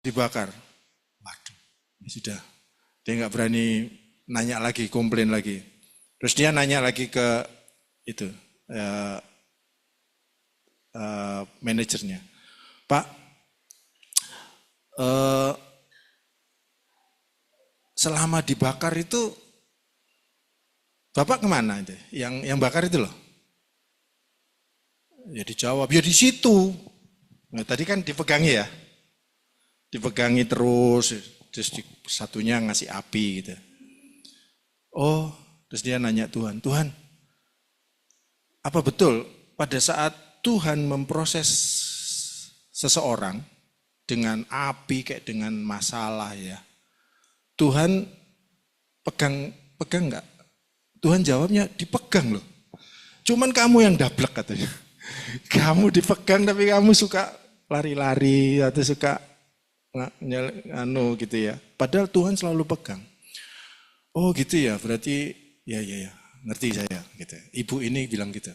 dibakar. Waduh, sudah. Dia nggak berani nanya lagi, komplain lagi. Terus dia nanya lagi ke itu manajernya, Pak, selama dibakar itu Bapak kemana itu? Yang bakar itu loh. Ya dijawab, ya di situ. Nah, tadi kan dipegangi ya, dipegangi terus satunya ngasih api gitu. Oh, terus dia nanya Tuhan, Tuhan, apa betul pada saat Tuhan memproses seseorang dengan api kayak dengan masalah ya, Tuhan pegang nggak? Tuhan jawabnya dipegang loh. Cuman kamu yang dablek katanya. Kamu dipegang tapi kamu suka lari-lari atau suka gitu ya. Padahal Tuhan selalu pegang. Oh gitu ya, berarti ya ngerti saya gitu. Ibu ini bilang gitu.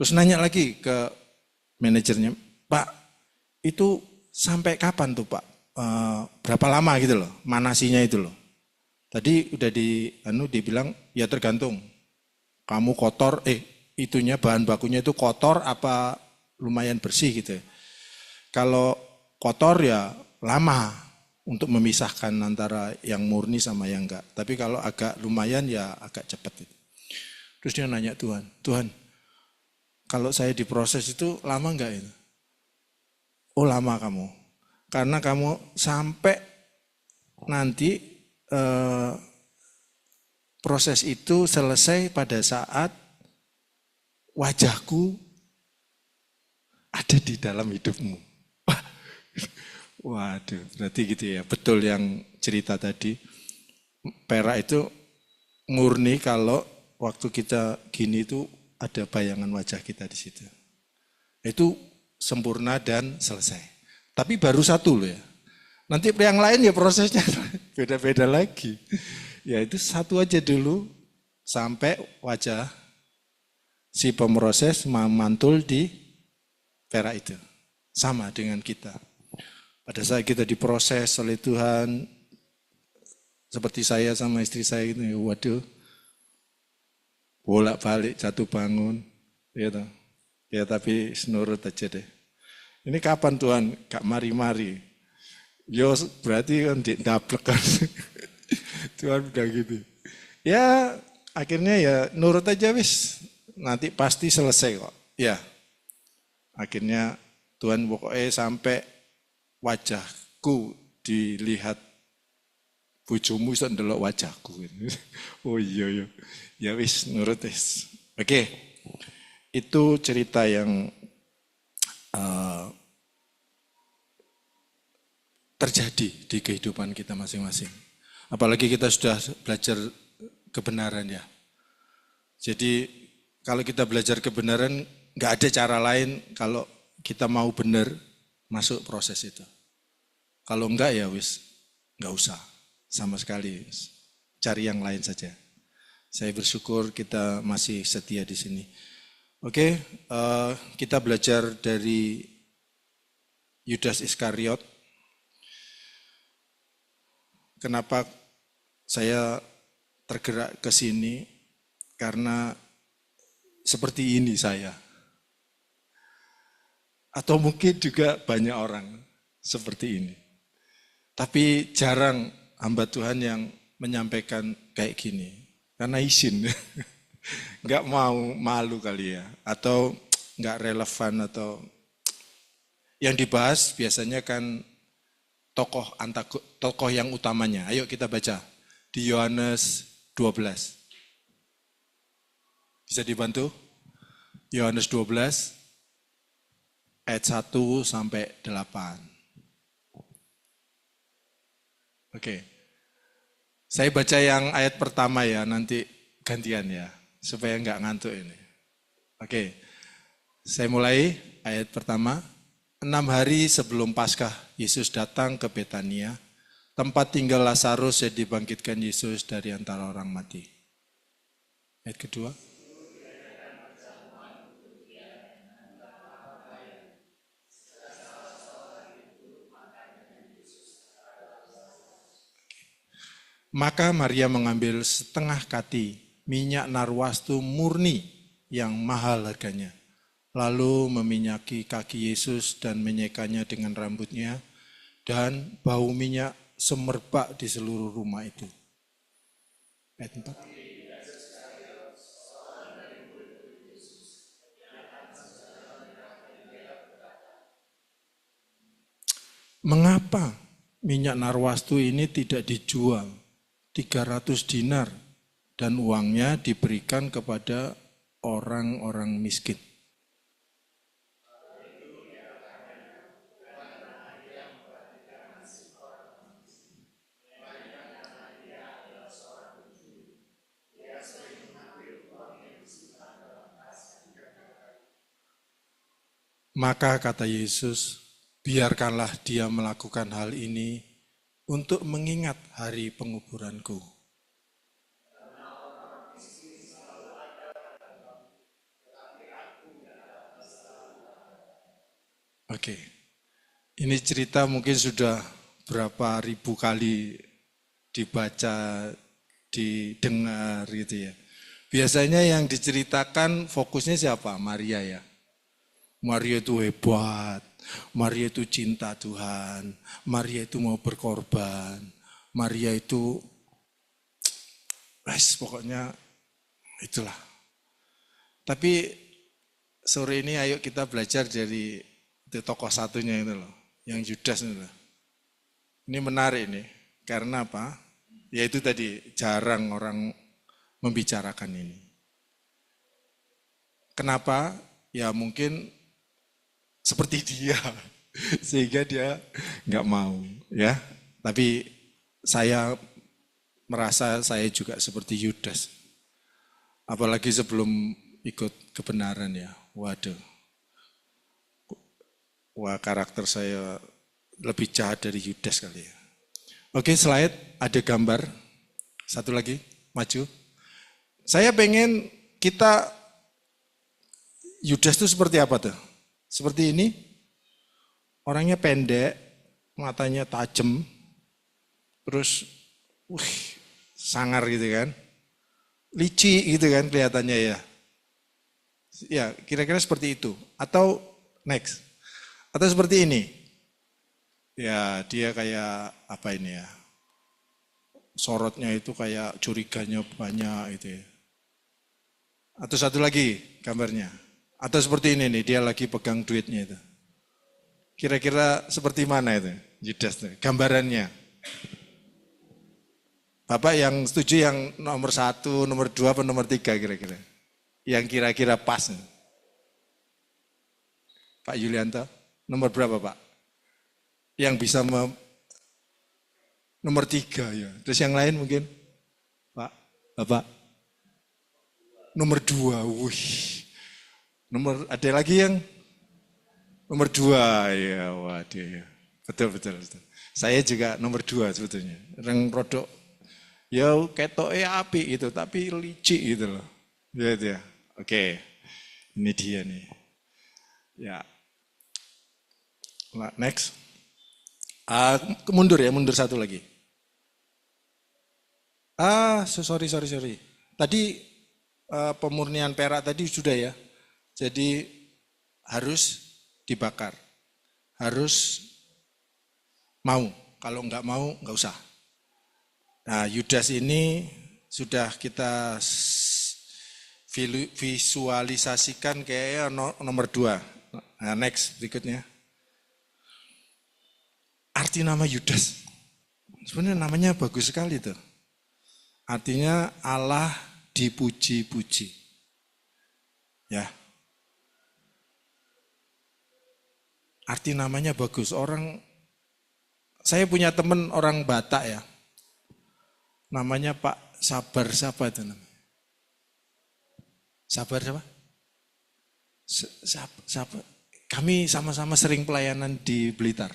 Terus nanya lagi ke manajernya, Pak, itu sampai kapan tuh Pak? Berapa lama gitu loh, manasinya itu loh. Tadi udah dibilang ya tergantung. Kamu kotor, itunya bahan bakunya itu kotor apa lumayan bersih gitu. Kalau kotor ya lama untuk memisahkan antara yang murni sama yang enggak. Tapi kalau agak lumayan ya agak cepat. Terus dia nanya Tuhan, kalau saya diproses itu lama enggak itu? Oh lama kamu. Karena kamu sampai nanti proses itu selesai pada saat wajahku ada di dalam hidupmu. Waduh, berarti gitu ya. Betul yang cerita tadi. Perak itu murni kalau waktu kita gini itu ada bayangan wajah kita di situ. Itu sempurna dan selesai. Tapi baru satu loh ya. Nanti yang lain ya prosesnya beda-beda lagi. Ya itu satu aja dulu sampai wajah si pemroses memantul di perak itu. Sama dengan kita. Pada saat kita diproses oleh Tuhan, seperti saya sama istri saya itu, waduh, bolak-balik jatuh bangun, gitu. Ya tapi senurut aja deh. Ini kapan Tuhan? Gak mari-mari. Yo berarti kan daplek kan. Tuhan udah gitu. Ya akhirnya ya nurut aja wis. Nanti pasti selesai kok. Ya. Akhirnya Tuhan pokoknya sampai wajahku dilihat bojomu iso ndelok wajahku. Oh iya. Ya wis nurut wis. Oke. Itu cerita yang terjadi di kehidupan kita masing-masing. Apalagi kita sudah belajar kebenaran ya. Jadi kalau kita belajar kebenaran, nggak ada cara lain kalau kita mau benar masuk proses itu. Kalau enggak ya wis, nggak usah sama sekali. Cari yang lain saja. Saya bersyukur kita masih setia di sini. Oke, kita belajar dari Yudas Iskariot. Kenapa saya tergerak ke sini? Karena seperti ini saya. Atau mungkin juga banyak orang seperti ini. Tapi jarang hamba Tuhan yang menyampaikan kayak gini. Karena izin. Nggak mau, malu kali ya. Atau nggak relevan atau yang dibahas biasanya kan tokoh yang utamanya. Ayo kita baca di Yohanes 12. Bisa dibantu? Yohanes 12 ayat 1 sampai 8. Oke. Saya baca yang ayat pertama ya, nanti gantian ya, supaya nggak ngantuk ini. Oke. Saya mulai ayat pertama. 6 hari sebelum Paskah, Yesus datang ke Betania, tempat tinggal Lazarus yang dibangkitkan Yesus dari antara orang mati. Ayat kedua. Maka Maria mengambil setengah kati minyak narwastu murni yang mahal harganya. Lalu meminyaki kaki Yesus dan menyekanya dengan rambutnya, dan bau minyak semerbak di seluruh rumah itu. Ayat 4. Mengapa minyak narwastu ini tidak dijual 300 dinar dan uangnya diberikan kepada orang-orang miskin? Maka kata Yesus, biarkanlah dia melakukan hal ini untuk mengingat hari penguburanku. Oke, ini cerita mungkin sudah berapa ribu kali dibaca, didengar gitu ya. Biasanya yang diceritakan fokusnya siapa? Maria ya. Maria itu hebat, Maria itu cinta Tuhan, Maria itu mau berkorban, Maria itu, pokoknya itulah. Tapi sore ini ayo kita belajar dari tokoh satunya itu loh, yang Yudas itu loh. Ini menarik nih, karena apa? Ya itu tadi, jarang orang membicarakan ini. Kenapa? Ya mungkin seperti dia, sehingga dia nggak mau, ya. Tapi saya merasa saya juga seperti Yudas, apalagi sebelum ikut kebenaran ya. Waduh, wah karakter saya lebih jahat dari Yudas kali ya. Oke, slide ada gambar, satu lagi, maju. Saya pengen kita, Yudas itu seperti apa tuh? Seperti ini, orangnya pendek, matanya tajam, terus sangar gitu kan, licik gitu kan kelihatannya ya. Ya kira-kira seperti itu. Atau next, atau seperti ini. Ya dia kayak apa ini ya, sorotnya itu kayak curiganya banyak gitu ya. Atau satu lagi gambarnya. Atau seperti ini nih, dia lagi pegang duitnya itu. Kira-kira seperti mana itu, Yudas itu, gambarannya. Bapak yang setuju yang nomor 1, nomor 2, atau nomor 3 kira-kira? Yang kira-kira pas. Pak Yulianto, nomor berapa Pak? Yang bisa nomor 3 ya. Terus yang lain mungkin? Pak, Bapak? Nomor 2, Nomor ada lagi yang nomor 2 ya, waduh ya. Betul. Saya juga nomor 2 sebetulnya. Orang produk ya ketoke api itu, tapi licik gitu loh. Ya. Oke. Ini dia nih. Ya. Next. Mundur satu lagi. Sorry. Tadi pemurnian perak tadi sudah ya. Jadi harus dibakar, harus mau. Kalau nggak mau, nggak usah. Nah, Yudas ini sudah kita visualisasikan kayak nomor 2. Nah, next berikutnya. Arti nama Yudas, sebenarnya namanya bagus sekali tuh. Artinya Allah dipuji-puji. Ya. Arti namanya bagus. Saya punya teman orang Batak ya. Namanya Pak Sabar, siapa itu namanya? Sabar siapa? Sabar. Kami sama-sama sering pelayanan di Blitar.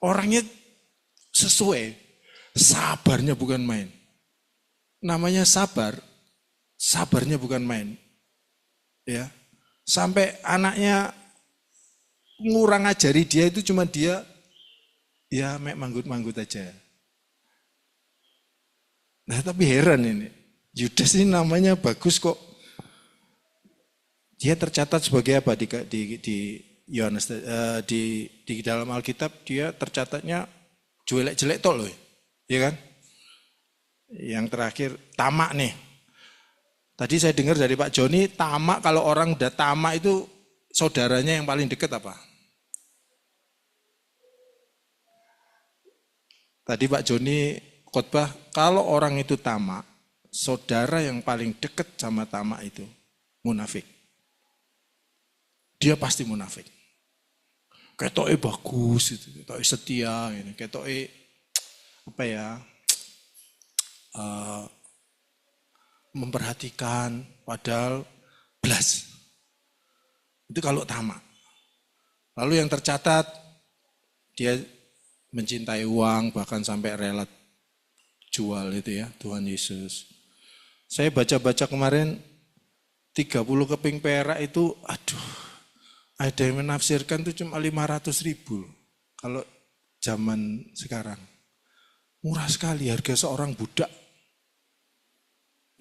Orangnya sesuai, sabarnya bukan main. Namanya sabar, sabarnya bukan main. Ya. Sampai anaknya ngurang ajari dia itu cuma dia ya manggut-manggut aja. Nah tapi heran ini, Yudas ini namanya bagus kok. Dia tercatat sebagai apa di Yohanes di dalam Alkitab, dia tercatatnya jelek-jelek tok loh, ya kan? Yang terakhir tamak nih. Tadi saya dengar dari Pak Joni, tamak, kalau orang udah tamak itu saudaranya yang paling dekat apa? Tadi Pak Joni khotbah, kalau orang itu tamak, saudara yang paling dekat sama tamak itu munafik. Dia pasti munafik. Ketoke bagus, ketoke setia, ketoke apa ya, memperhatikan, padahal blas. Itu kalau tamak. Lalu yang tercatat, dia mencintai uang, bahkan sampai rela jual itu ya, Tuhan Yesus. Saya baca-baca kemarin, 30 keping perak itu, aduh, ada yang menafsirkan itu cuma 500.000 kalau zaman sekarang. Murah sekali harga seorang budak.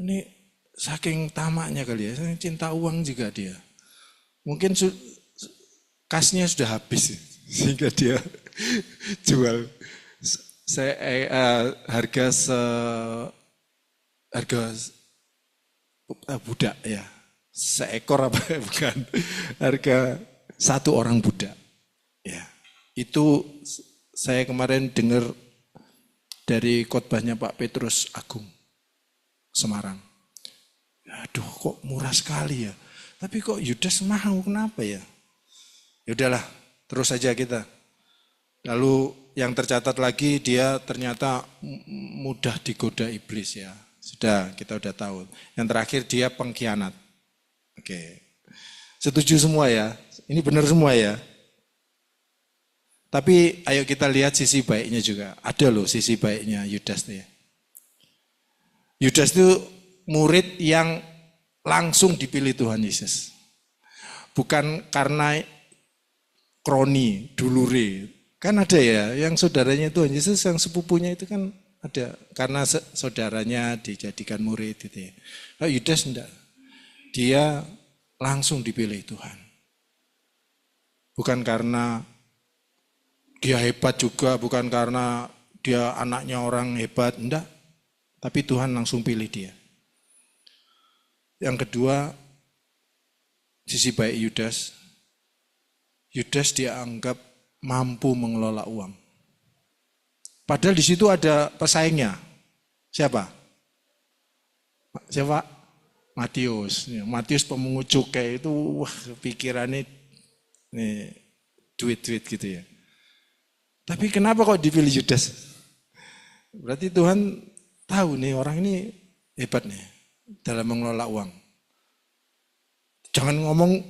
Ini saking tamaknya kali ya, saking cinta uang juga dia. Mungkin kasnya sudah habis sehingga dia jual. Harga budak ya, seekor apa bukan, harga satu orang budak. Ya, itu saya kemarin dengar dari khotbahnya Pak Petrus Agung Semarang. Aduh, kok murah sekali ya. Tapi kok Yudas mau, kenapa ya? Ya udahlah, terus saja kita. Lalu yang tercatat lagi, dia ternyata mudah digoda iblis ya. Kita udah tahu. Yang terakhir dia pengkhianat. Oke. Setuju semua ya? Ini benar semua ya? Tapi ayo kita lihat sisi baiknya juga. Ada loh sisi baiknya Yudas nih. Yudas itu murid yang langsung dipilih Tuhan Yesus. Bukan karena kroni, dulure. Kan ada ya, yang saudaranya Tuhan Yesus, yang sepupunya itu kan ada. Karena saudaranya dijadikan murid gitu ya. Nah, Yudas enggak. Dia langsung dipilih Tuhan. Bukan karena dia hebat juga, bukan karena dia anaknya orang hebat, enggak. Tapi Tuhan langsung pilih dia. Yang kedua, sisi baik Yudas. Yudas dianggap mampu mengelola uang. Padahal di situ ada pesaingnya. Siapa? Matius. Matius pemungut cukai itu, wah pikirannya duit-duit gitu ya. Tapi kenapa kok dipilih Yudas? Berarti Tuhan tahu nih orang ini hebat nih dalam mengelola uang. Jangan ngomong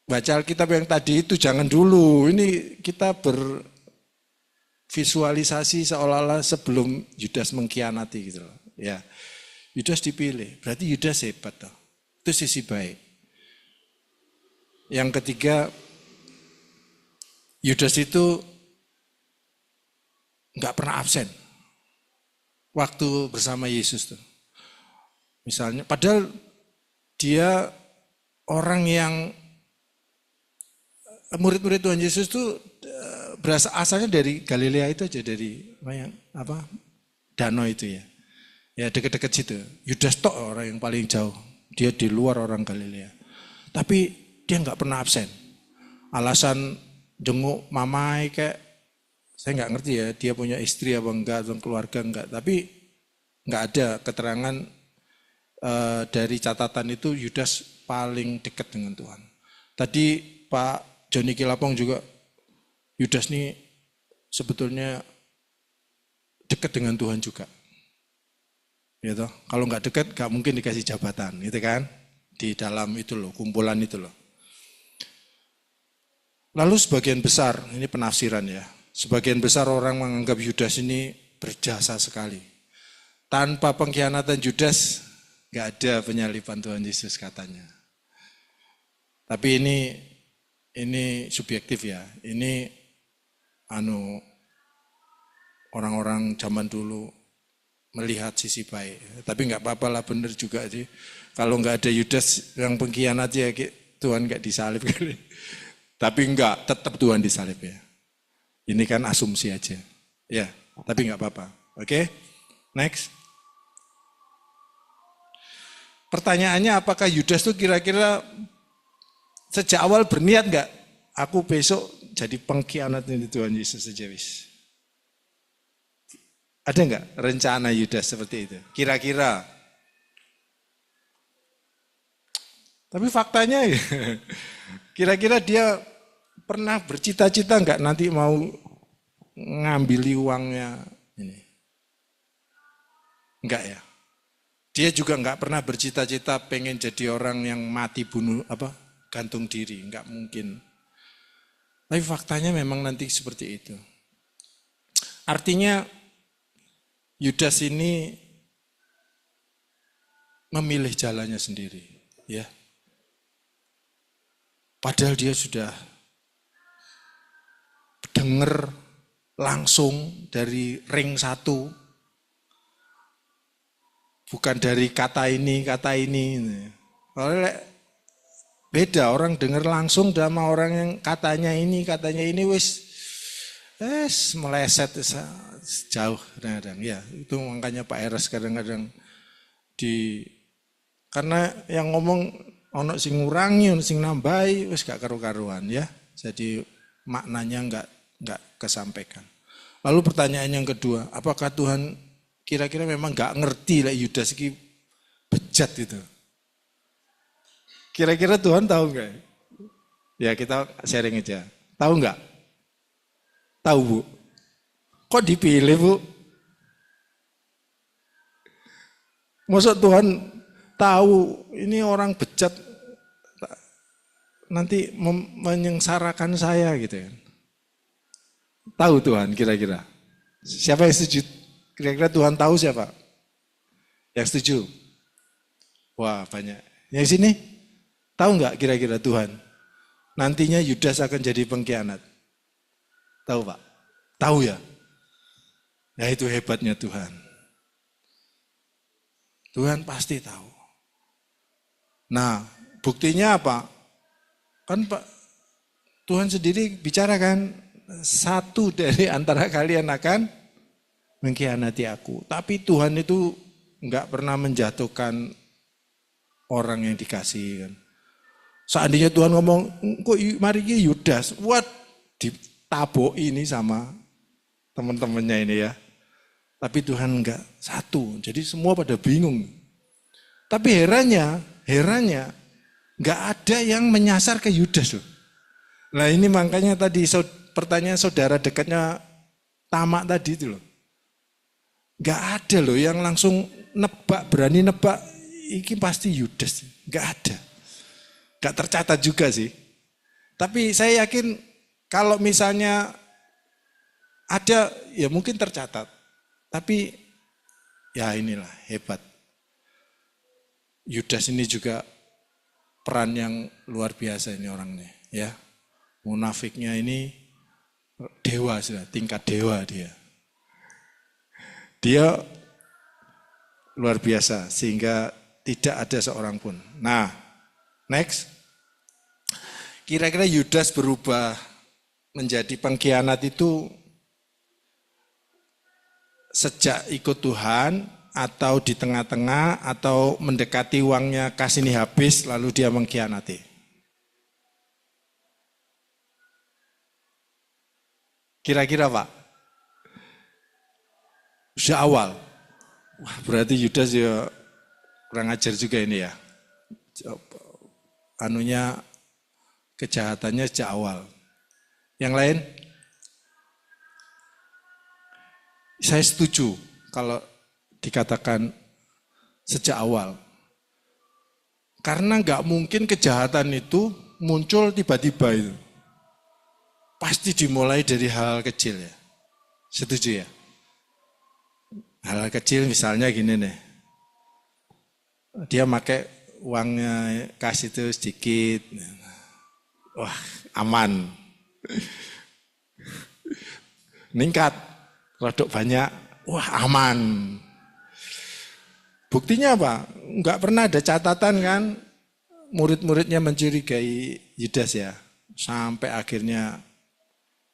baca Alkitab yang tadi itu, jangan dulu. Ini kita bervisualisasi seolah-olah sebelum Yudas mengkhianati gitu loh. Ya, Yudas dipilih, berarti Yudas hebat toh. Itu sisi baik. Yang ketiga, Yudas itu nggak pernah absen waktu bersama Yesus tuh. Misalnya, padahal dia orang yang murid-murid Tuhan Yesus tuh berasal asalnya dari Galilea itu aja, dari danau itu ya. Ya dekat-dekat situ. Yudas tok orang yang paling jauh. Dia di luar orang Galilea. Tapi dia nggak pernah absen. Alasan jenguk mamai kayak, saya nggak ngerti ya, dia punya istri apa enggak, atau keluarga enggak. Tapi nggak ada keterangan dari catatan itu Yudas paling dekat dengan Tuhan. Tadi Pak Joni Kilapong juga, Yudas ini sebetulnya dekat dengan Tuhan juga. Gitu. Kalau nggak dekat, nggak mungkin dikasih jabatan, gitu kan? Di dalam itu loh, kumpulan itu loh. Lalu sebagian besar, ini penafsiran ya, sebagian besar orang menganggap Yudas ini berjasa sekali. Tanpa pengkhianatan Yudas, nggak ada penyaliban Tuhan Yesus katanya. Tapi ini subjektif ya. Ini orang-orang zaman dulu melihat sisi baik. Tapi nggak apa-apa lah, bener juga sih. Kalau nggak ada Yudas yang pengkhianat ya Tuhan nggak disalib kali. Tapi enggak, tetap Tuhan disalib ya. Ini kan asumsi aja. Ya, tapi nggak apa-apa. Oke, next. Pertanyaannya, apakah Yudas itu kira-kira sejak awal berniat nggak? Aku besok jadi pengkhianat ini Tuhan Yesus saja wis. Ada nggak rencana Yudas seperti itu? Kira-kira. Tapi faktanya kira-kira dia pernah bercita-cita nggak nanti mau ngambil uangnya ini? Enggak ya. Dia juga nggak pernah bercita-cita pengen jadi orang yang mati bunuh gantung diri, nggak mungkin. Tapi faktanya memang nanti seperti itu. Artinya Yudas ini memilih jalannya sendiri, ya. Padahal dia sudah dengar langsung dari ring 1. Bukan dari kata ini. Beda, orang dengar langsung sama orang yang katanya ini wis meleset jauh kadang-kadang. Ya, itu makanya Pak Eres kadang-kadang karena yang ngomong ono sing ngurangi, ono sing nambahi, wis gak karu-karuan ya. Jadi maknanya enggak kesampaikan. Lalu pertanyaan yang kedua, apakah Tuhan kira-kira memang enggak ngerti lah Yudas ini bejat itu? Kira-kira Tuhan tahu enggak? Ya kita sharing aja. Tahu enggak? Tahu Bu? Kok dipilih Bu? Maksud Tuhan tahu ini orang bejat nanti menyengsarakan saya gitu ya. Tahu Tuhan kira-kira. Siapa yang setuju? Kira-kira Tuhan tahu siapa? Yang setuju? Wah banyak. Yang sini? Tahu nggak kira-kira Tuhan? Nantinya Yudas akan jadi pengkhianat. Tahu Pak? Tahu ya? Ya itu hebatnya Tuhan. Tuhan pasti tahu. Nah buktinya apa? Kan Pak Tuhan sendiri bicara kan, satu dari antara kalian akan mengkhianati aku. Tapi Tuhan itu enggak pernah menjatuhkan orang yang dikasih kan. Seandainya Tuhan ngomong, kok mari Yudas, ditabok ini sama teman-temannya ini ya. Tapi Tuhan enggak satu, jadi semua pada bingung. Tapi herannya enggak ada yang menyasar ke Yudas loh. Nah ini makanya tadi pertanyaan saudara dekatnya Tamak tadi itu loh. Enggak ada loh yang langsung berani nebak, ini pasti Yudas. Enggak ada. Enggak tercatat juga sih. Tapi saya yakin kalau misalnya ada, ya mungkin tercatat. Tapi ya inilah hebat. Yudas ini juga peran yang luar biasa ini orangnya. Ya, munafiknya ini dewa sudah, tingkat dewa dia. Dia luar biasa sehingga tidak ada seorang pun. Nah, next. Kira-kira Yudas berubah menjadi pengkhianat itu sejak ikut Tuhan atau di tengah-tengah atau mendekati uangnya kas ini habis lalu dia mengkhianati? Kira-kira Pak? Sejak awal. Wah, berarti Yudas ya kurang ajar juga ini ya. Anunya kejahatannya sejak awal. Yang lain? Saya setuju kalau dikatakan sejak awal. Karena nggak mungkin kejahatan itu muncul tiba-tiba itu. Pasti dimulai dari hal-hal kecil ya. Setuju ya? Hal-hal kecil misalnya gini nih. Dia pakai uangnya kas itu sedikit. Wah, aman. Meningkat. Produk banyak, wah aman. Buktinya apa? Enggak pernah ada catatan kan murid-muridnya mencurigai Yudas ya. Sampai akhirnya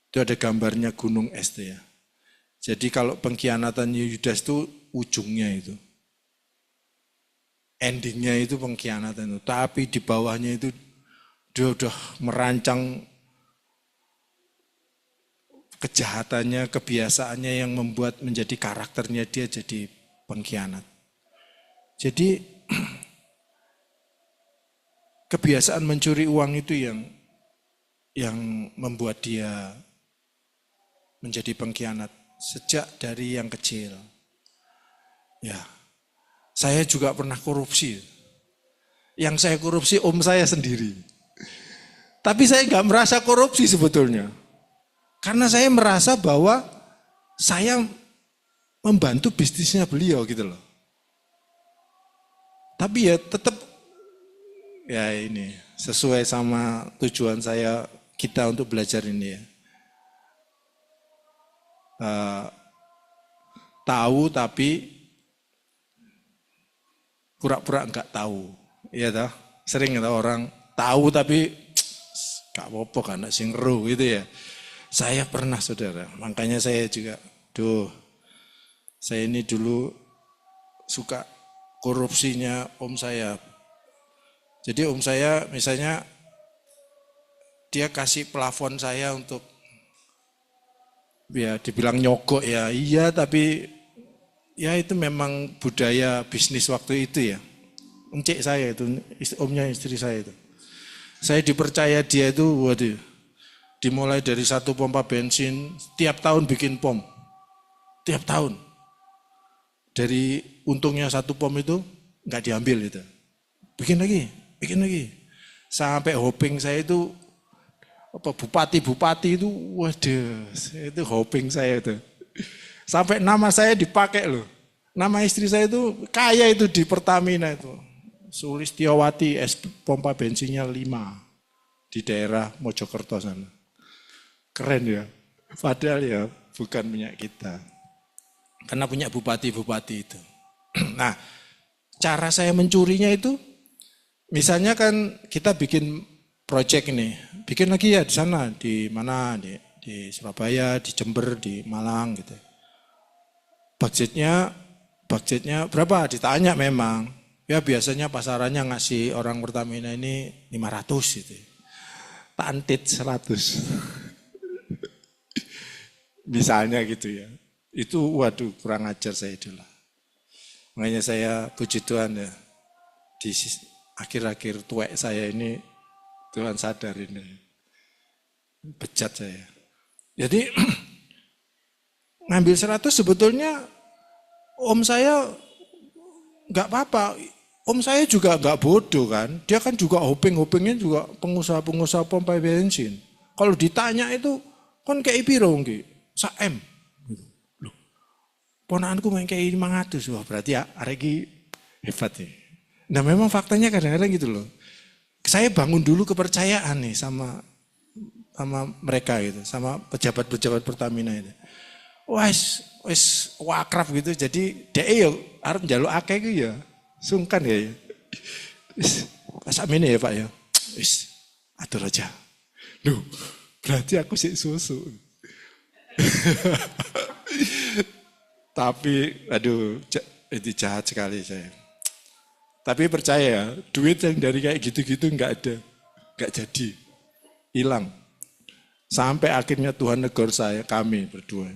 itu ada gambarnya gunung es tuh ya. Jadi kalau pengkhianatan Yudas itu ujungnya itu. Endingnya itu pengkhianatan itu. Tapi di bawahnya itu dia udah merancang kejahatannya, kebiasaannya yang membuat menjadi karakternya dia jadi pengkhianat. Jadi kebiasaan mencuri uang itu yang membuat dia menjadi pengkhianat sejak dari yang kecil. Ya, saya juga pernah korupsi. Yang saya korupsi om saya sendiri. Tapi saya nggak merasa korupsi sebetulnya. Karena saya merasa bahwa saya membantu bisnisnya beliau gitu loh. Tapi ya tetap ya ini sesuai sama tujuan saya kita untuk belajar ini ya. Tahu tapi pura-pura enggak tahu. Iya toh? Sering ada orang tahu tapi gak apa-apa kan sing ero gitu ya. Saya pernah saudara, makanya saya juga, saya ini dulu suka korupsinya om saya. Jadi om saya misalnya dia kasih plafon saya untuk, ya dibilang nyogok ya, iya tapi ya itu memang budaya bisnis waktu itu ya. Encik saya itu, omnya istri saya itu. Saya dipercaya dia itu, waduh. Dimulai dari satu pompa bensin, tiap tahun bikin pom. Tiap tahun. Dari untungnya satu pom itu nggak diambil itu. Bikin lagi. Sampai hoping saya itu apa bupati itu, waduh, itu hoping saya itu. Sampai nama saya dipakai loh. Nama istri saya itu kaya itu di Pertamina itu. Sulistiawati pompa bensinnya 5 di daerah Mojokerto sana. Keren ya, padahal ya bukan punya kita. Karena punya bupati-bupati itu. Nah, cara saya mencurinya itu, misalnya kan kita bikin proyek ini, bikin lagi ya di sana, di mana, di Surabaya, di Jember, di Malang gitu. Budgetnya berapa? Ditanya memang. Ya biasanya pasarannya ngasih orang Pertamina ini 500 gitu. Tantit 100. Misalnya gitu ya. Itu waduh kurang ajar saya dulu. Makanya saya puji Tuhan ya. Di akhir-akhir tuwek saya ini Tuhan sadar ini. Bejat saya. Jadi ngambil 100 sebetulnya om saya nggak apa-apa. Om saya juga nggak bodoh kan. Dia kan juga hoping-hopingnya juga pengusaha-pengusaha pompa bensin. Kalau ditanya itu kan kayak piro nggih? 1M. Loh. Ponakanku main kayak 500. Wah berarti ya arek iki hebat nih. Nah memang faktanya kadang-kadang gitu loh. Saya bangun dulu kepercayaan nih sama mereka gitu, sama pejabat-pejabat Pertamina itu. Wes wakraf gitu. Jadi dhek ya arep njaluk akeh iku ya. Sungkan ya. Wis pasamene ya Pak ya. Wis atur aja. Loh, berarti aku sik susu. Tapi aduh itu jahat sekali saya. Tapi percaya ya, duit yang dari kayak gitu-gitu enggak ada. Enggak jadi. Hilang. Sampai akhirnya Tuhan negur kami berdua.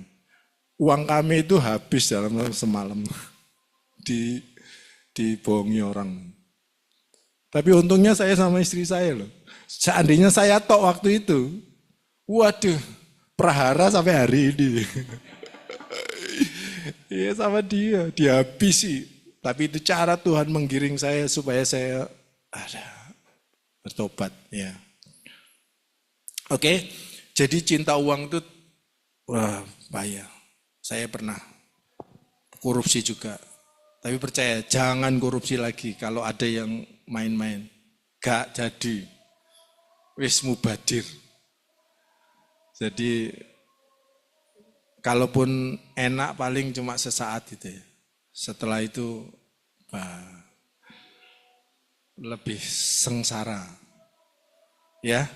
Uang kami itu habis dalam semalam. Dibohongi orang. Tapi untungnya saya sama istri saya loh. Seandainya saya tok waktu itu, waduh, prahara sampai hari ini. Iya sama dia, dihabisi. Tapi itu cara Tuhan menggiring saya supaya saya bertobat. Ya. Oke, jadi cinta uang itu wah bahaya. Saya pernah korupsi juga. Tapi percaya, jangan korupsi lagi kalau ada yang main-main. Gak jadi. Wis mubadir. Jadi kalaupun enak paling cuma sesaat itu ya. Setelah itu lebih sengsara. Ya.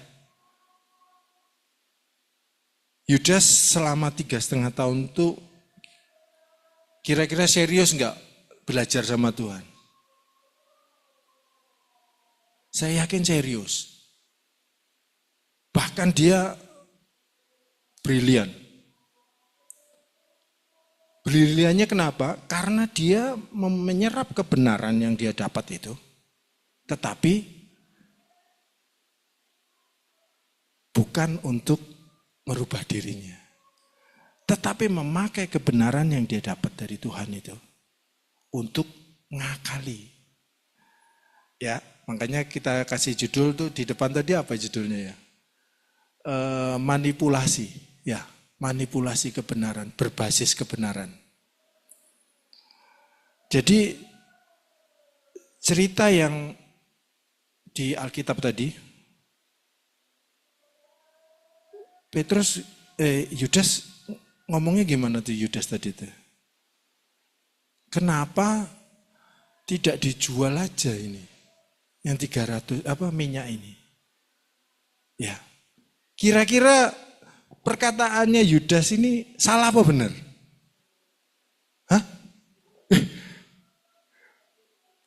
Yudas selama 3,5 tahun itu kira-kira serius enggak belajar sama Tuhan? Saya yakin serius. Bahkan dia brilian. Briliannya kenapa? Karena dia menyerap kebenaran yang dia dapat itu. Tetapi bukan untuk merubah dirinya. Tetapi memakai kebenaran yang dia dapat dari Tuhan itu untuk ngakali. Ya, makanya kita kasih judul tuh di depan tadi apa judulnya ya? Manipulasi, ya, manipulasi kebenaran, berbasis kebenaran. Jadi cerita yang di Alkitab tadi, Yudas ngomongnya gimana tuh Yudas tadi tuh? Kenapa tidak dijual aja ini? Yang 300 minyak ini? Ya. Kira-kira perkataannya Yudas ini salah apa benar? Hah?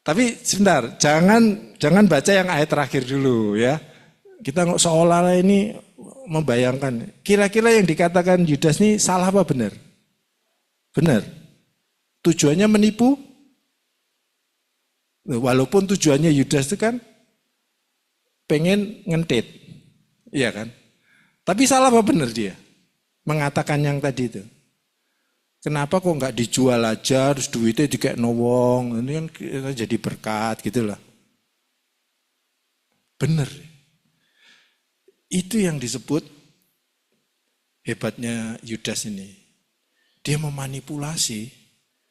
Tapi sebentar, jangan baca yang ayat terakhir dulu ya. Kita seolah-olah ini membayangkan. Kira-kira yang dikatakan Yudas ini salah apa benar? Benar. Tujuannya menipu? Walaupun tujuannya Yudas itu kan pengen ngentit. Iya kan? Tapi salah apa benar dia? Mengatakan yang tadi itu. Kenapa kok nggak dijual aja, terus duitnya dikek nowong, ini kan jadi berkat gitu lah. Benar. Itu yang disebut hebatnya Yudas ini. Dia memanipulasi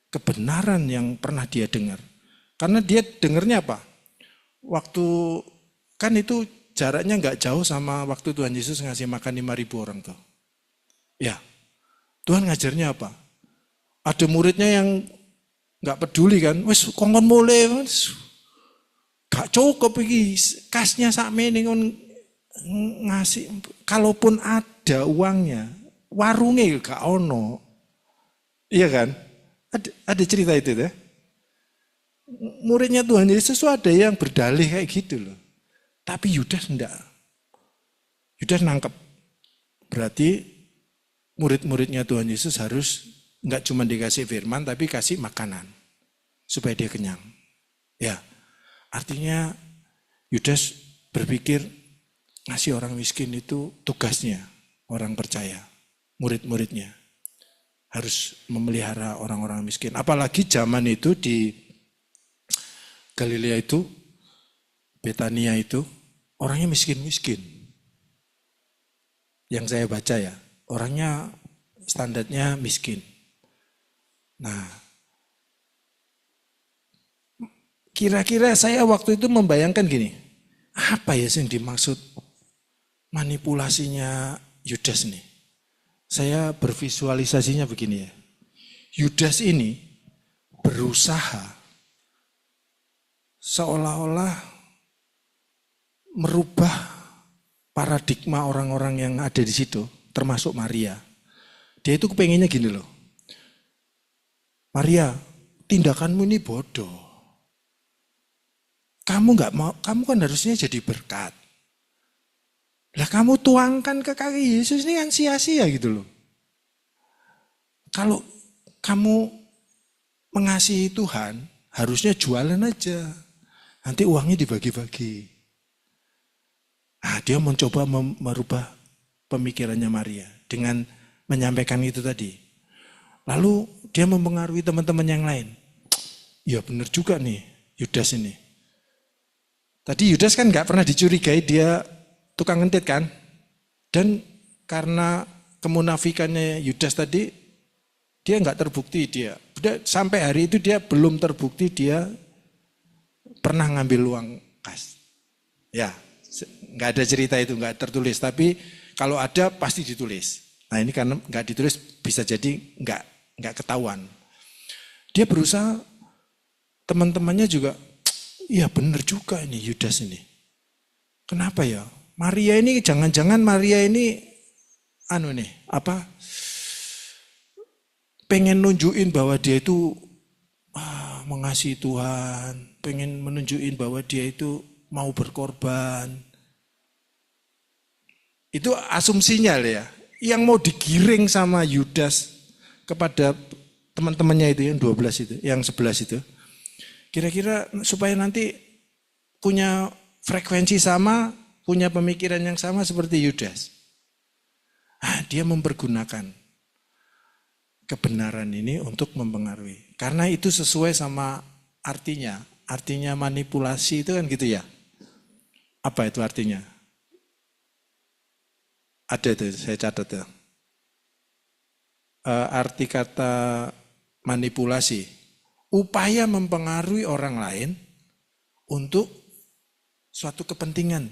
kebenaran yang pernah dia dengar. Karena dia dengarnya apa? Waktu kan itu jaraknya nggak jauh sama waktu Tuhan Yesus ngasih makan 5.000 orang tuh. Ya, Tuhan ngajarnya apa? Ada muridnya yang nggak peduli kan, wes kongkon mulai, gak cukup iki kasnya sakmene ngon ngasih. Kalaupun ada uangnya, warungnya gak ono, iya kan? Ada cerita itu deh. Muridnya Tuhan Yesus ada yang berdalih kayak gitu loh. Tapi Yudas enggak. Yudas nangkep. Berarti murid-muridnya Tuhan Yesus harus enggak cuma dikasih firman, tapi kasih makanan. Supaya dia kenyang. Ya, artinya Yudas berpikir ngasih orang miskin itu tugasnya orang percaya. Murid-muridnya harus memelihara orang-orang miskin. Apalagi zaman itu di Galilea itu, Betania itu, orangnya miskin-miskin. Yang saya baca ya, orangnya standarnya miskin. Nah, kira-kira saya waktu itu membayangkan gini, apa ya yang dimaksud manipulasinya Yudas nih? Saya bervisualisasinya begini ya, Yudas ini berusaha seolah-olah merubah paradigma orang-orang yang ada di situ, termasuk Maria. Dia itu kepengennya gini loh. Maria, tindakanmu ini bodoh. Kamu kan harusnya jadi berkat. Lah kamu tuangkan ke kaki Yesus ini kan sia-sia gitu loh. Kalau kamu mengasihi Tuhan, harusnya jualan aja. Nanti uangnya dibagi-bagi. Nah, dia mencoba merubah pemikirannya Maria dengan menyampaikan itu tadi. Lalu dia mempengaruhi teman-teman yang lain. Ya benar juga nih Yudas ini. Tadi Yudas kan gak pernah dicurigai dia tukang ngentit kan. Dan karena kemunafikannya Yudas tadi, dia gak terbukti dia. Sampai hari itu dia belum terbukti dia pernah ngambil uang kas. Ya. Nggak ada cerita itu, nggak tertulis. Tapi kalau ada pasti ditulis. Nah ini karena nggak ditulis bisa jadi nggak ketahuan. Dia berusaha teman-temannya juga, iya benar juga ini Yudas ini. Kenapa ya? Maria ini jangan-jangan Maria ini pengen nunjukin bahwa dia itu mengasihi Tuhan, pengen menunjukin bahwa dia itu mau berkorban. Itu asumsinya ya. Yang mau digiring sama Yudas kepada teman-temannya itu yang 12 itu, yang 11 itu. Kira-kira supaya nanti punya frekuensi sama, punya pemikiran yang sama seperti Yudas. Dia mempergunakan kebenaran ini untuk mempengaruhi. Karena itu sesuai sama artinya. Artinya manipulasi itu kan gitu ya. Apa itu artinya? Ada itu, saya catat ya. Arti kata manipulasi, upaya mempengaruhi orang lain untuk suatu kepentingan.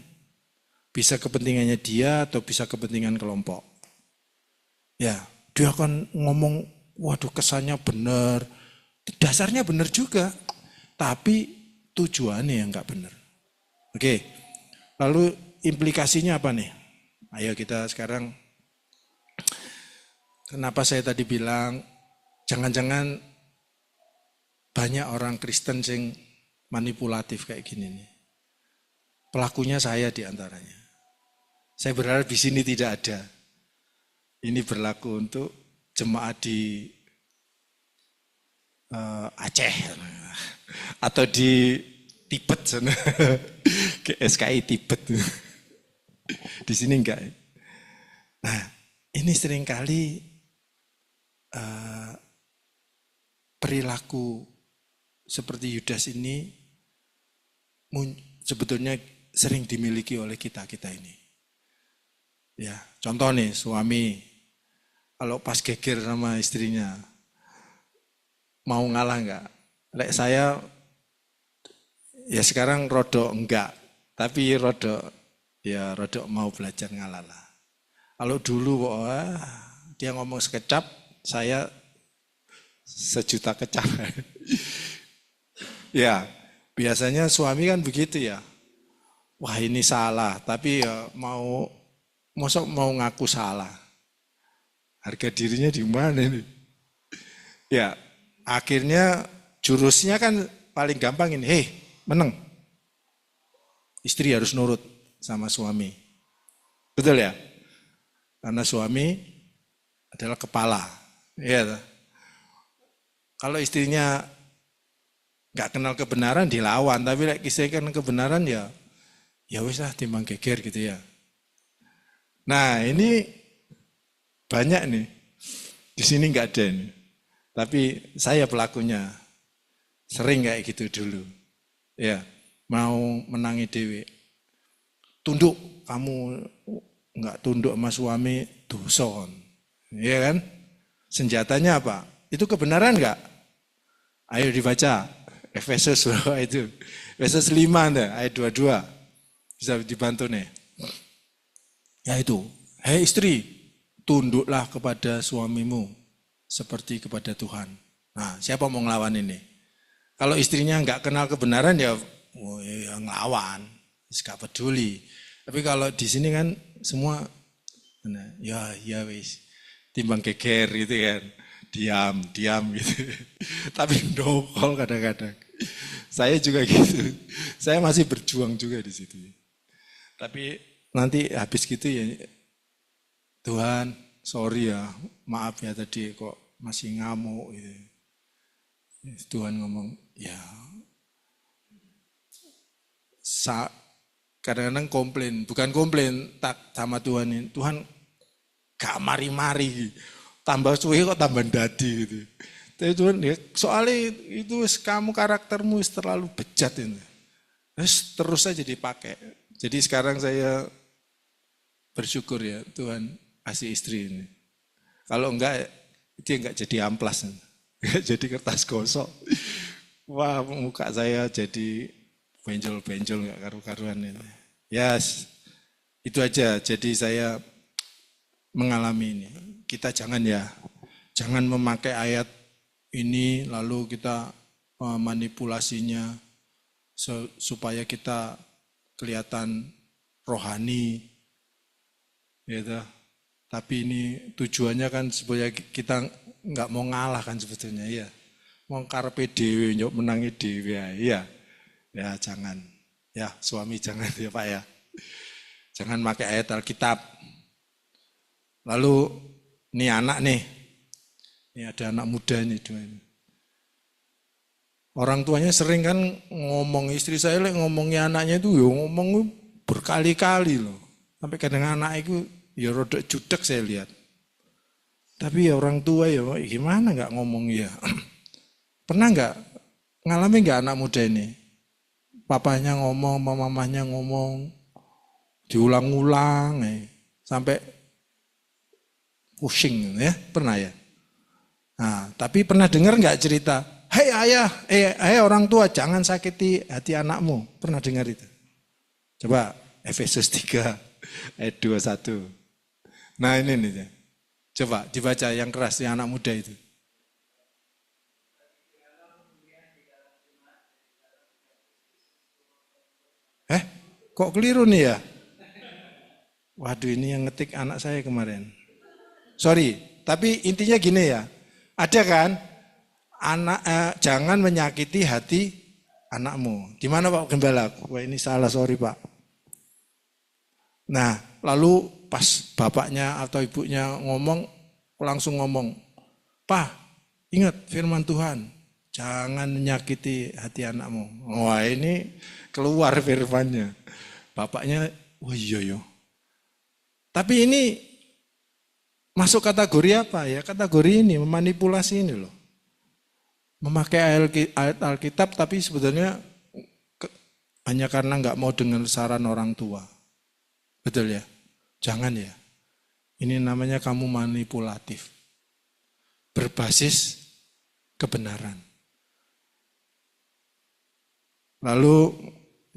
Bisa kepentingannya dia atau bisa kepentingan kelompok. Ya, dia akan ngomong, waduh kesannya benar. Dasarnya benar juga, tapi tujuannya yang enggak benar. Oke, lalu implikasinya apa nih? Ayo kita sekarang, kenapa saya tadi bilang, jangan-jangan banyak orang Kristen yang manipulatif kayak gini nih. Pelakunya saya di antaranya. Saya berharap di sini tidak ada. Ini berlaku untuk jemaat di Aceh atau di Tibet sana. SKI Tibet. Di sini enggak. Nah, ini seringkali perilaku seperti Yudas ini sebetulnya sering dimiliki oleh kita ini. Ya, contoh nih suami kalau pas geger sama istrinya mau ngalah enggak? Lek saya ya sekarang rodok enggak, tapi rodok mau belajar ngalah lah. Kalau dulu dia ngomong sekecap, saya sejuta kecap. Ya, biasanya suami kan begitu ya. Wah ini salah, tapi ya mau ngaku salah. Harga dirinya di mana ini? Ya, akhirnya jurusnya kan paling gampang ini, meneng. Istri harus nurut sama suami. Betul ya? Karena suami adalah kepala. Ya. Kalau istrinya nggak kenal kebenaran dilawan, tapi istri kan kebenaran ya wis lah timbang geger gitu ya. Nah, ini banyak nih. Di sini nggak ada ini. Tapi saya pelakunya sering kayak gitu dulu. Ya, mau menangi dewe. Tunduk, kamu nggak tunduk sama suami, dosa. Iya kan? Senjatanya apa? Itu kebenaran nggak? Ayo dibaca. Efesus itu. Efesus 5 ayat 22. Bisa dibantu nih. Ya itu. Hei istri, tunduklah kepada suamimu seperti kepada Tuhan. Nah, siapa mau ngelawan ini? Kalau istrinya nggak kenal kebenaran ya ngelawan. Nggak peduli. Tapi kalau di sini kan semua ya wis timbang geger gitu kan. Diam gitu. Tapi ndokol kadang-kadang. Saya juga gitu. Saya masih berjuang juga di situ. Tapi nanti habis gitu ya Tuhan, sorry ya, maaf ya tadi kok masih ngamuk gitu. Tuhan ngomong, ya kadang-kadang komplain, bukan komplain tak sama Tuhan ini. Tuhan gak mari-mari, tambah suwe kok tambah dadi gitu. Tapi Tuhan ya, soalnya itu kamu karaktermu terlalu bejat ini. Terus saja dipakai. Jadi sekarang saya bersyukur ya Tuhan kasih istri ini. Kalau enggak dia enggak jadi amplas, enggak jadi kertas gosok. Wah muka saya jadi benjol-benjol enggak karu-karuan ini. Yes, itu aja. Jadi saya mengalami ini. Kita jangan memakai ayat ini lalu kita manipulasinya supaya kita kelihatan rohani, gitu. Tapi ini tujuannya kan supaya kita nggak mau ngalah kan sebetulnya, ya. Mau karepe dhewe nyok menangi dhewe, ya. Ya jangan, ya suami jangan ya Pak ya. Jangan pakai ayat Alkitab. Lalu ini anak nih, ini ada anak muda nih dua ini. Orang tuanya sering kan ngomong, istri saya ngomongi anaknya itu ya ngomong berkali-kali loh. Sampai kadang anak itu ya rodok judek saya lihat. Tapi ya orang tua ya gimana nggak ngomong ya. Pernah nggak ngalami nggak anak muda ini? Papanya ngomong, mamanya ngomong, diulang-ulang sampai pusing ya, pernah ya? Nah, tapi pernah dengar nggak cerita, hei ayah, hei orang tua jangan sakiti hati anakmu. Pernah dengar itu? Coba Efesus 3 ayat 21. Nah ini nih, coba dibaca yang keras yang anak muda itu. Kok keliru nih ya? Waduh ini yang ngetik anak saya kemarin. Sorry, tapi intinya gini ya. Ada kan? Jangan menyakiti hati anakmu. Gimana Pak Gembala? Wah ini salah, sorry Pak. Nah, lalu pas bapaknya atau ibunya ngomong, langsung ngomong, Pak, ingat firman Tuhan, jangan menyakiti hati anakmu. Wah ini keluar firmannya. Bapaknya, wah iya. Tapi ini masuk kategori apa ya? Kategori ini memanipulasi ini loh. Memakai ayat Alkitab tapi sebetulnya hanya karena nggak mau dengar saran orang tua. Betul ya? Jangan ya. Ini namanya kamu manipulatif. Berbasis kebenaran. Lalu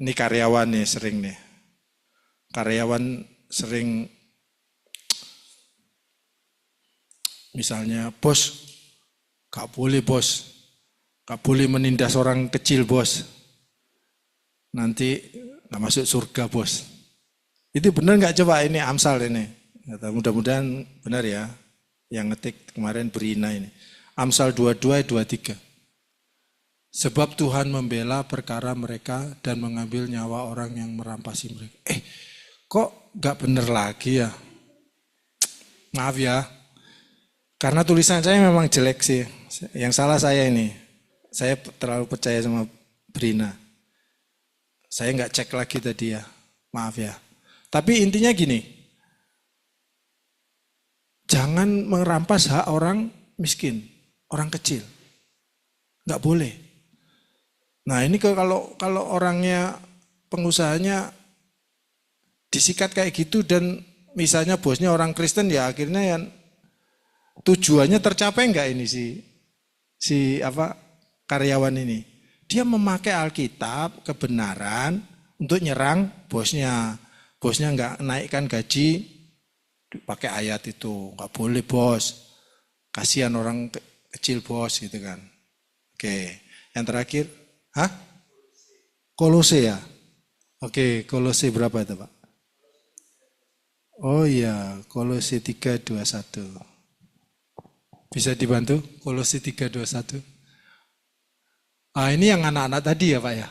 ini karyawan nih sering nih. Karyawan sering misalnya bos, gak boleh menindas orang kecil bos, nanti gak masuk surga bos. Itu benar gak coba ini Amsal ini? Mudah-mudahan benar ya, yang ngetik kemarin Berina ini. Amsal 22 ayat 23. Sebab Tuhan membela perkara mereka dan mengambil nyawa orang yang merampasi mereka. Kok gak benar lagi ya? Maaf ya. Karena tulisan saya memang jelek sih. Yang salah saya ini. Saya terlalu percaya sama Brina. Saya nggak cek lagi tadi ya. Maaf ya. Tapi intinya gini. Jangan merampas hak orang miskin. Orang kecil. Nggak boleh. Nah ini kalau orangnya, pengusahanya disikat kayak gitu dan misalnya bosnya orang Kristen ya akhirnya yang tujuannya tercapai enggak ini si karyawan ini? Dia memakai Alkitab kebenaran untuk nyerang bosnya. Bosnya enggak naikkan gaji pakai ayat itu. Enggak boleh bos. Kasihan orang kecil bos gitu kan. Oke, yang terakhir, Kolose ya? Oke, Kolose berapa itu Pak? Oh iya, Kolose 3:21. Bisa dibantu? Kolose 3:21. Ini yang anak-anak tadi ya Pak ya?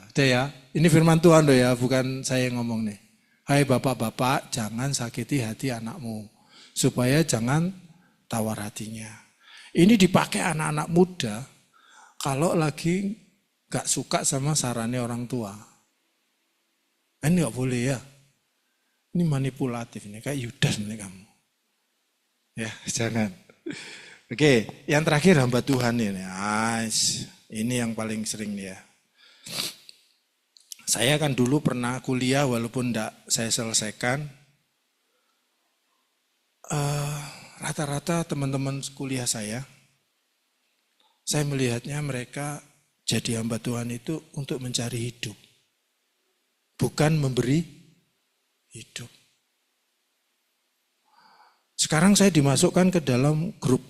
Udah ya. Ini firman Tuhan loh ya, bukan saya yang ngomong nih. Hai bapak-bapak, jangan sakiti hati anakmu. Supaya jangan tawar hatinya. Ini dipakai anak-anak muda kalau lagi gak suka sama sarannya orang tua. Ini gak boleh ya. Ini manipulatif nih, kayak Yudas nih kamu. Ya, jangan. Oke, yang terakhir hamba Tuhan ini. Ini yang paling sering nih ya. Saya kan dulu pernah kuliah walaupun enggak saya selesaikan. Rata-rata teman-teman kuliah saya melihatnya mereka jadi hamba Tuhan itu untuk mencari hidup. Bukan memberi hidup. Sekarang saya dimasukkan ke dalam grup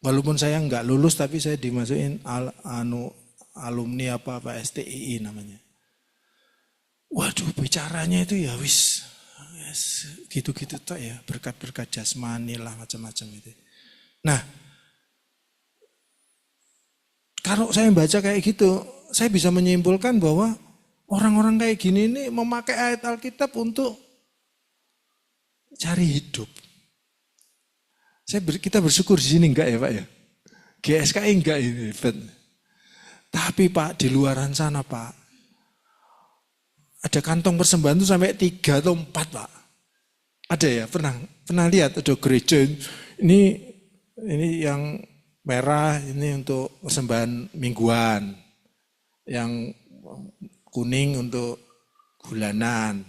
Walaupun saya nggak lulus tapi saya dimasukin alumni apa STII namanya. Waduh, bicaranya itu ya wis gitu-gitu toh ya, berkat-berkat jasmani lah macam-macam itu. Nah, kalau saya baca kayak gitu, saya bisa menyimpulkan bahwa orang-orang kayak gini ini memakai ayat Alkitab untuk cari hidup. Kita bersyukur di sini enggak ya Pak ya? GSKI enggak ini. Tapi Pak, di luaran sana Pak, ada kantong persembahan itu sampai 3 atau 4 Pak. Ada ya, pernah lihat ada gereja ini yang merah ini untuk persembahan mingguan, yang kuning untuk bulanan,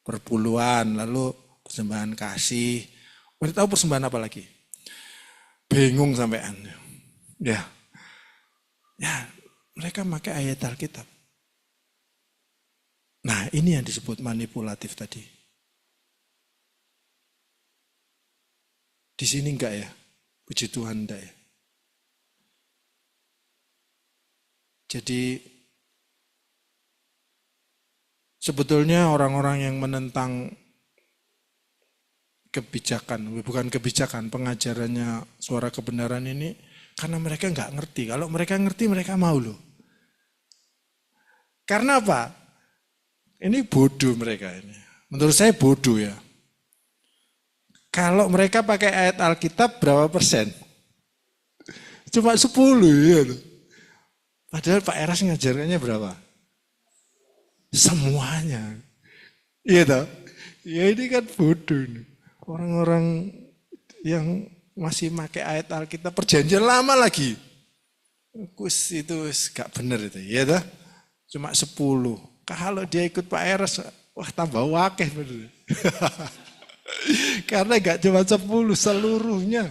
perpuluhan, lalu persembahan kasih. Udah tahu persembahan apa lagi? Bingung sampean. Ya, mereka pakai ayat Alkitab. Nah, ini yang disebut manipulatif tadi. Di sini enggak ya? Puji Tuhan enggak ya? Jadi sebetulnya orang-orang yang menentang kebijakan, bukan kebijakan, pengajarannya suara kebenaran ini karena mereka nggak ngerti. Kalau mereka ngerti, mereka mau loh. Karena apa? Ini bodoh mereka ini. Menurut saya bodoh ya. Kalau mereka pakai ayat Alkitab berapa persen? Cuma 10 ya. Padahal Pak Eras ngajarkannya berapa? Semuanya. Iya toh? Ya ini kan bodoh. Orang-orang yang masih pakai ayat Alkitab perjanjian lama lagi. Itu gak benar itu. Ya toh? Cuma 10. Kalau dia ikut Pak Eras, wah tambah wakeh bener. Karena gak cuma 10 seluruhnya.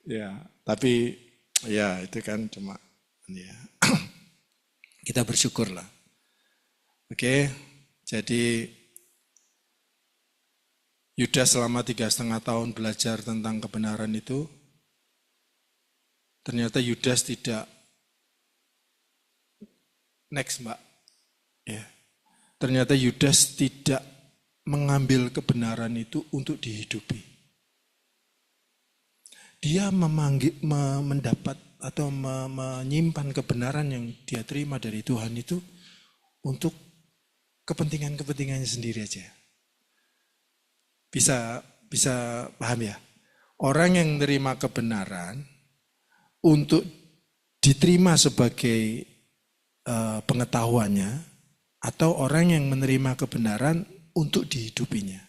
Ya, tapi ya itu kan cuma ya. Kita bersyukurlah. Oke, jadi Yudas selama 3,5 tahun belajar tentang kebenaran itu, ternyata Yudas tidak next Mbak. Ya. Ternyata Yudas tidak mengambil kebenaran itu untuk dihidupi. Dia mendapat atau menyimpan kebenaran yang dia terima dari Tuhan itu untuk kepentingan-kepentingannya sendiri aja. Bisa paham ya? Orang yang menerima kebenaran untuk diterima sebagai pengetahuannya, atau orang yang menerima kebenaran untuk dihidupinya.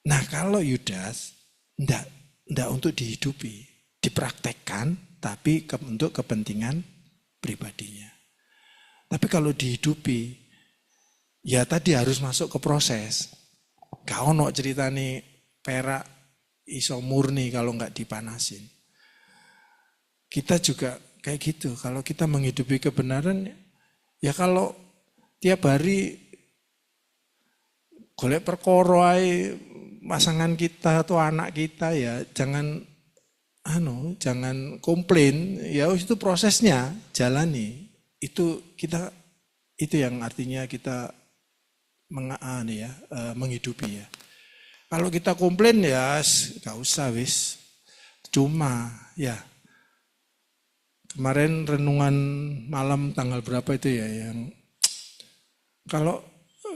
Nah kalau Yudas enggak untuk dihidupi, dipraktekkan, tapi untuk kepentingan pribadinya. Tapi kalau dihidupi, ya tadi harus masuk ke proses. Gak ono ceritane perak iso murni kalau enggak dipanasin. Kita juga kayak gitu, kalau kita menghidupi kebenaran, ya kalau tiap hari golek perkara pasangan kita atau anak kita, ya jangan komplain, ya itu prosesnya jalani. Itu yang artinya kita menghidupi ya. Kalau kita komplain ya gak usah wis. Cuma ya kemarin renungan malam tanggal berapa itu ya, yang kalau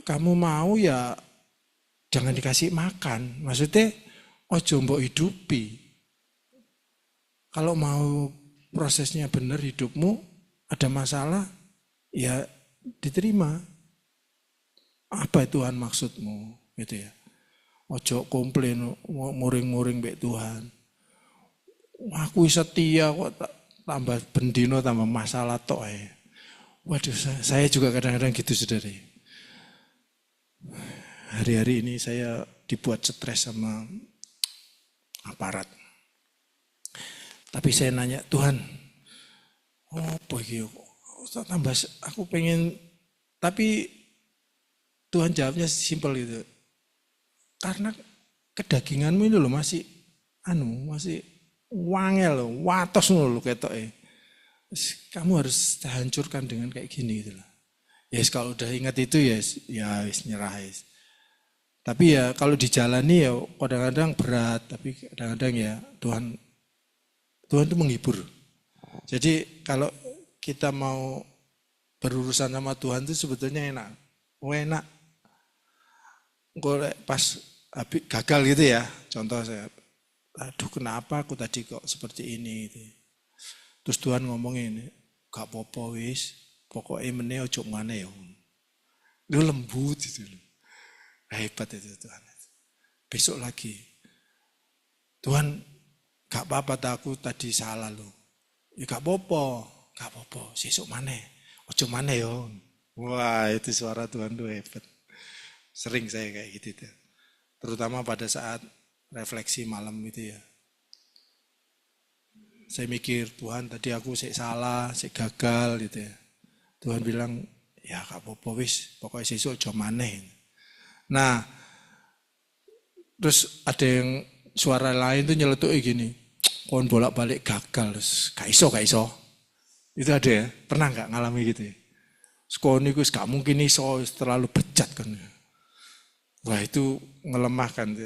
kamu mau ya jangan dikasih makan. Maksudnya ojo mbok hidupi. Kalau mau prosesnya benar hidupmu, ada masalah, ya diterima. Apa Tuhan maksudmu? Gitu ya. Ojo komplain, muring-muring mbek Tuhan. Aku setia kok tambah bendino tambah masalah tok ae. Waduh, saya juga kadang-kadang gitu saudara. Hari-hari ini saya dibuat stres sama aparat. Tapi saya nanya, Tuhan, apa iki tambah aku pengen, tapi Tuhan jawabnya simpel gitu. Karena kedaginganmu ini loh masih masih wangel, watos lho ketoke. Kamu harus hancurkan dengan kayak gini gitu loh. Ya kalau udah ingat itu ya wis nyerah wis. Tapi ya kalau dijalani ya kadang-kadang berat, tapi kadang-kadang ya Tuhan itu menghibur. Jadi kalau kita mau berurusan sama Tuhan itu sebetulnya enak. Enak. Golek pas gagal gitu ya. Contoh saya, aduh kenapa aku tadi kok seperti ini gitu. Terus Tuhan ngomong ini, gak apa-apa wis, pokoknya meneh ojo maneh ya. Itu lembut itu. Hebat itu Tuhan. Besok lagi. Tuhan, gak apa-apa aku tadi salah loh. Ya gak apa-apa, sesuk maneh. Ojo maneh ya. Wah, itu suara Tuhan tuh hebat. Sering saya kayak gitu. Terutama pada saat refleksi malam gitu ya. Saya mikir, Tuhan tadi aku salah, gagal gitu ya. Tuhan bilang, ya gak apa-apa wis, pokoknya sesuk aja maneh. Nah, terus ada yang suara lain tuh nyeletuk gini, kon bolak-balik gagal, gak iso. Itu ada ya, pernah gak ngalami gitu ya? Kon itu gak mungkin iso, terlalu bejat kan. Wah itu ngelemahkan.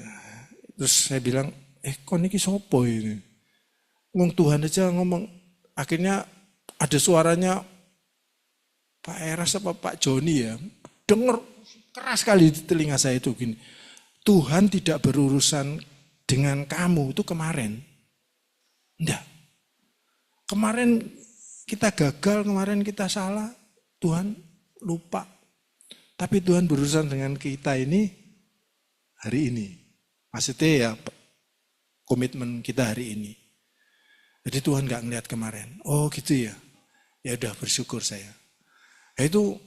Terus saya bilang, kon ini sopo ini? Ngomong Tuhan aja ngomong, akhirnya ada suaranya Pak Eras apa Pak Joni ya, dengar keras sekali di telinga saya itu gini, Tuhan tidak berurusan dengan kamu itu kemarin. Enggak. Kemarin kita gagal, kemarin kita salah, Tuhan lupa. Tapi Tuhan berurusan dengan kita ini hari ini. Maksudnya ya komitmen kita hari ini. Jadi Tuhan gak ngeliat kemarin. Oh gitu ya. Ya udah bersyukur saya. Ya itu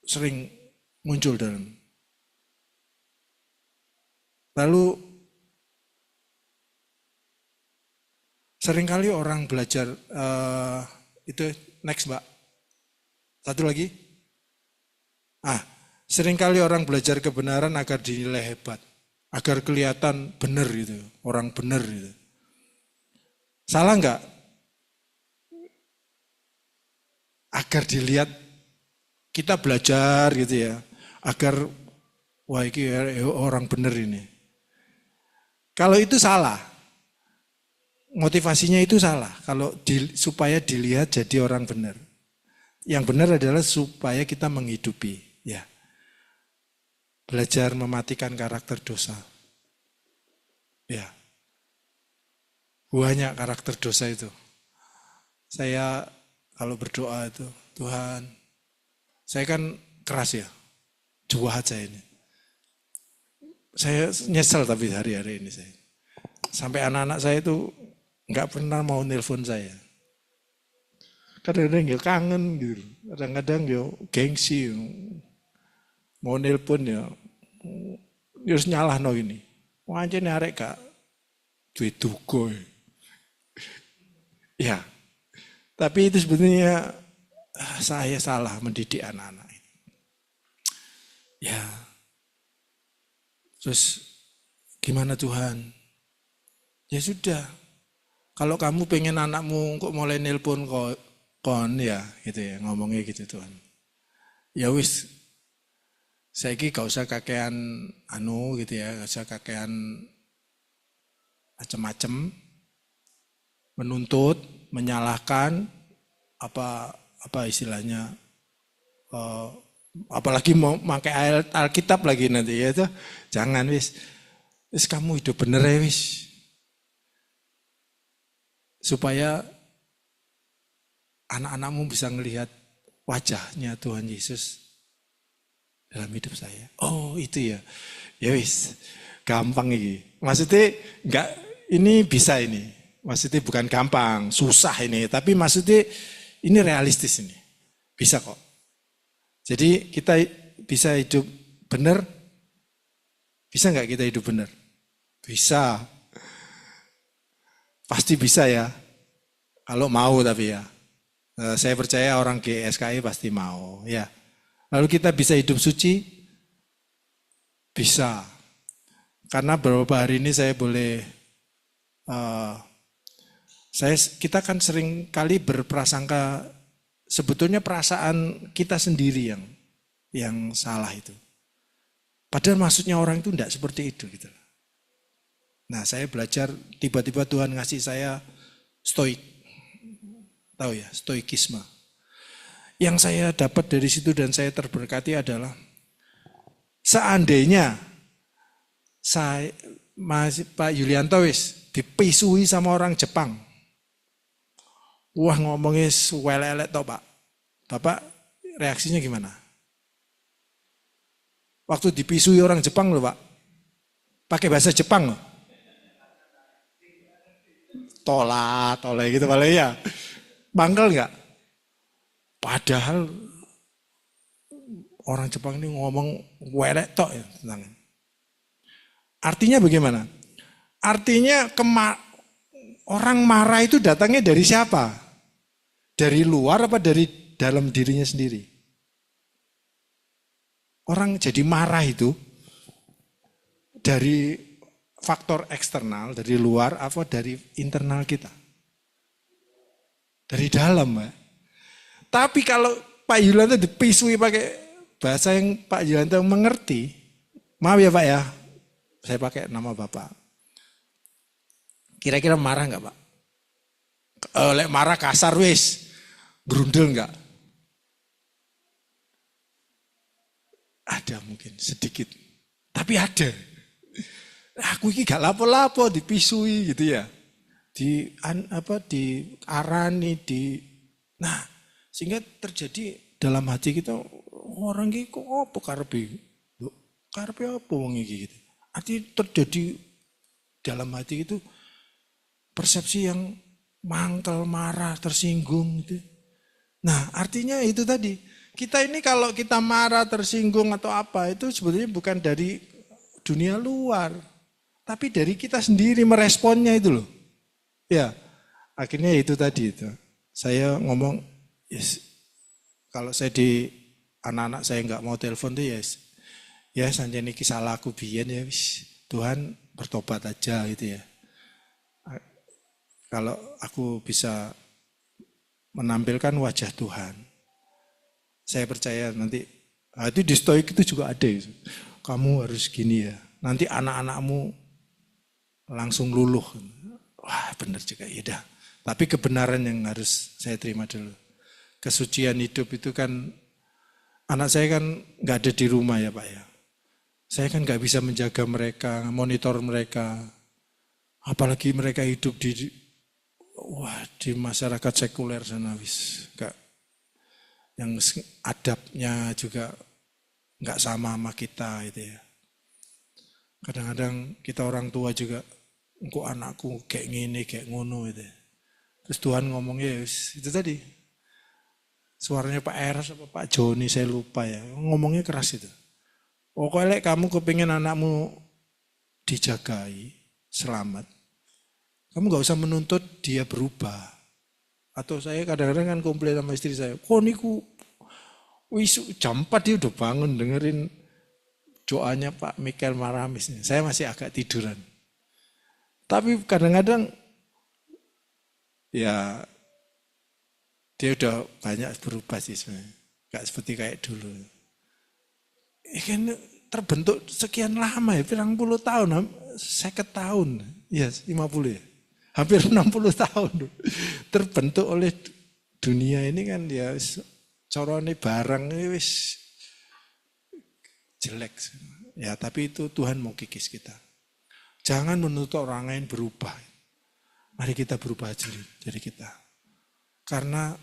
sering muncul dalam. Lalu seringkali orang belajar itu next Mbak. Satu lagi. Seringkali orang belajar kebenaran agar dinilai hebat, agar kelihatan benar gitu, orang benar gitu. Salah enggak? Agar dilihat kita belajar gitu ya, agar wah ini orang benar ini. Kalau itu salah, motivasinya itu salah. Kalau supaya dilihat jadi orang benar. Yang benar adalah supaya kita menghidupi, ya. Belajar mematikan karakter dosa. Ya. Banyak karakter dosa itu. Saya kalau berdoa itu, Tuhan, saya kan keras ya, jahat saya ini. Saya nyesel tapi hari-hari ini saya. Sampai anak-anak saya itu nggak pernah mau nelpon saya. Kadang-kadang ya kangen gitu, kadang-kadang ya gengsi, mau nelpon ya, harus nyalah no ini. Wancen arek gak duwe duga. Ya, tapi itu sebetulnya saya salah mendidik anak-anak ini. Ya, terus gimana Tuhan? Ya sudah, kalau kamu pengen anakmu kok mulai nelpon kon ya, gitu ya ngomongnya gitu Tuhan. Ya wis, saya gak usah kakean gitu ya, gak usah kakean macem-macem. Menuntut, menyalahkan, apa istilahnya, apalagi mau pakai Alkitab lagi nanti ya itu, jangan wis kamu hidup bener ya wis, supaya anak-anakmu bisa ngelihat wajahnya Tuhan Yesus dalam hidup saya. Oh itu ya, ya wis gampang ini. Maksudnya enggak, ini bisa ini. Maksudnya bukan gampang, susah ini. Tapi maksudnya ini realistis ini. Bisa kok. Jadi kita bisa hidup benar. Bisa nggak kita hidup benar? Bisa. Pasti bisa ya. Kalau mau tapi ya. Saya percaya orang GSKI pasti mau. Ya. Lalu kita bisa hidup suci? Bisa. Karena beberapa hari ini saya boleh, kita kan sering kali berprasangka sebetulnya perasaan kita sendiri yang salah itu. Padahal maksudnya orang itu tidak seperti itu gitu. Nah, saya belajar tiba-tiba Tuhan ngasih saya stoik. Tahu ya, stoikisme. Yang saya dapat dari situ dan saya terberkati adalah seandainya Pak Yulianto dipisui sama orang Jepang. Wah, ngomongnya welelek toh Pak. Bapak reaksinya gimana? Waktu dipisui orang Jepang loh Pak. Pakai bahasa Jepang loh. Tola gitu paling ya. Bangkel enggak? Padahal orang Jepang ini ngomong welek tok ya tentang. Artinya bagaimana? Artinya orang marah itu datangnya dari siapa? Dari luar apa dari dalam dirinya sendiri? Orang jadi marah itu dari faktor eksternal, dari luar apa dari internal kita? Dari dalam, Pak. Tapi kalau Pak Yulianto dipisui pakai bahasa yang Pak Yulianto mengerti, maaf ya Pak ya, saya pakai nama Bapak. Kira-kira marah enggak Pak? Lek marah kasar wis, grundel enggak? Ada mungkin sedikit, tapi ada. Aku ini gak lapo-lapo dipisui gitu ya, di arani, nah sehingga terjadi dalam hati kita orang ini kok apa karepe apa wong iki gitu. Artinya terjadi dalam hati itu persepsi yang mangkel, marah, tersinggung gitu. Nah, artinya itu tadi. Kita ini kalau kita marah, tersinggung atau apa itu sebetulnya bukan dari dunia luar, tapi dari kita sendiri meresponnya itu loh. Ya, akhirnya itu tadi itu. Saya ngomong, yes, kalau saya di anak-anak saya nggak mau telepon tuh ya sanjani kisah laku biyen ya wis Tuhan bertobat aja gitu ya. Kalau aku bisa menampilkan wajah Tuhan, saya percaya nanti itu di stoik itu juga ada. Kamu harus gini ya. Nanti anak-anakmu langsung luluh. Wah benar juga ya dah. Tapi kebenaran yang harus saya terima dulu. Kesucian hidup itu kan anak saya kan nggak ada di rumah ya Pak ya. Saya kan nggak bisa menjaga mereka, monitor mereka. Apalagi mereka hidup di masyarakat sekuler sana wis. Yang adabnya juga nggak sama kita itu ya. Kadang-kadang kita orang tua juga, kok anakku kayak gini, kayak ngono itu. Terus Tuhan ngomongnya itu tadi. Suaranya Pak Eros apa Pak Joni saya lupa ya. Ngomongnya keras itu. Pokoknya kamu kepingin anakmu dijagai, selamat. Kamu gak usah menuntut dia berubah. Atau saya kadang-kadang kan komplain sama istri saya. Kok niku jam 4 dia udah bangun dengerin doanya Pak Michael Maramis. Saya masih agak tiduran. Tapi kadang-kadang ya dia udah banyak berubah sih sebenarnya. Gak seperti kayak dulu. Kan terbentuk sekian lama ya, pirang puluh tahun, 50 tahun, ya 50 ya. Hampir 60 tahun terbentuk oleh dunia ini kan ya corone barang ini wis jelek. Ya tapi itu Tuhan mau kikis kita. Jangan menuntut orang lain berubah. Mari kita berubah dari kita. Karena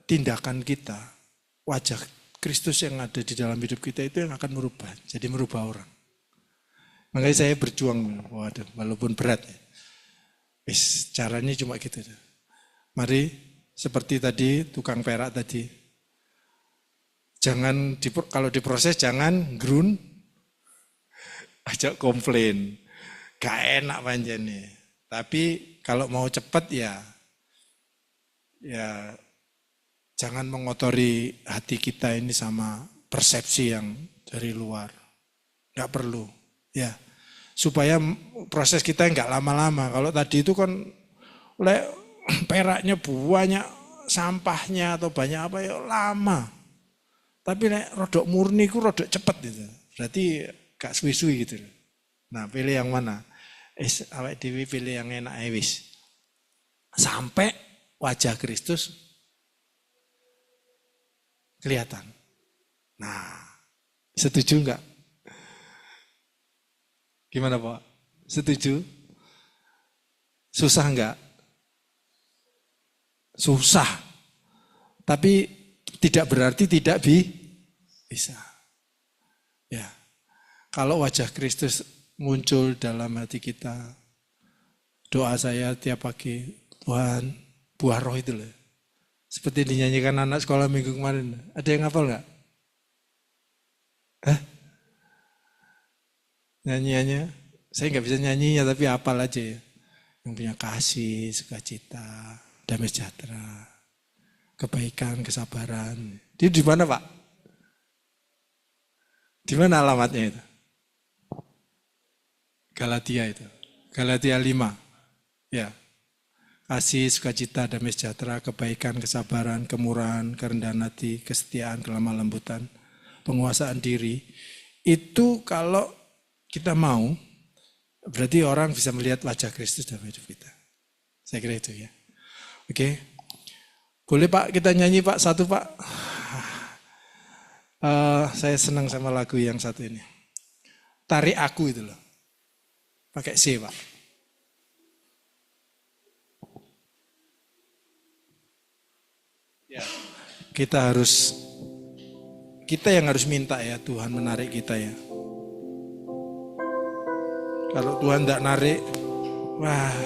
tindakan kita, wajah Kristus yang ada di dalam hidup kita itu yang akan merubah. Jadi merubah orang. Makanya saya berjuang, walaupun berat ya. Caranya cuma gitu. Mari seperti tadi tukang perak tadi. Jangan kalau diproses jangan gerun, ajak komplain. Gak enak panjangnya. Tapi kalau mau cepat ya jangan mengotori hati kita ini sama persepsi yang dari luar. nggak perlu. Ya, supaya proses kita nggak lama-lama. Kalau tadi itu kan peraknya banyak, sampahnya atau banyak apa ya lama. Tapi rodok murni ku rodok cepet gitu. Berarti gak suwi-suwi gitu. Nah, pilih yang mana? Awake dhewe pilih yang enak wis. Sampai wajah Kristus kelihatan. Nah, setuju enggak? Gimana Pak? Setuju? Susah enggak? Susah. Tapi tidak berarti tidak bisa. Ya. Kalau wajah Kristus muncul dalam hati kita, doa saya tiap pagi, Tuhan, buah roh itu loh. Seperti dinyanyikan anak sekolah minggu kemarin. Ada yang hafal enggak? Nyanyiannya, saya nggak bisa nyanyinya tapi hafal aja ya. Yang punya kasih, sukacita, damai sejahtera, kebaikan, kesabaran. Dia di mana Pak? Di mana alamatnya itu? Galatia itu. Galatia 5. Ya. Kasih, sukacita, damai sejahtera, kebaikan, kesabaran, kemurahan, kerendahan hati, kesetiaan, kelemah lembutan, penguasaan diri. Itu kalau kita mau, berarti orang bisa melihat wajah Kristus dalam hidup kita. Saya kira itu ya. Oke. Boleh Pak kita nyanyi Pak satu Pak. Saya senang sama lagu yang satu ini. Tarik aku itu loh. Pakai C Pak. Ya. Kita yang harus minta ya Tuhan menarik kita ya. Kalau Tuhan tidak narik, wah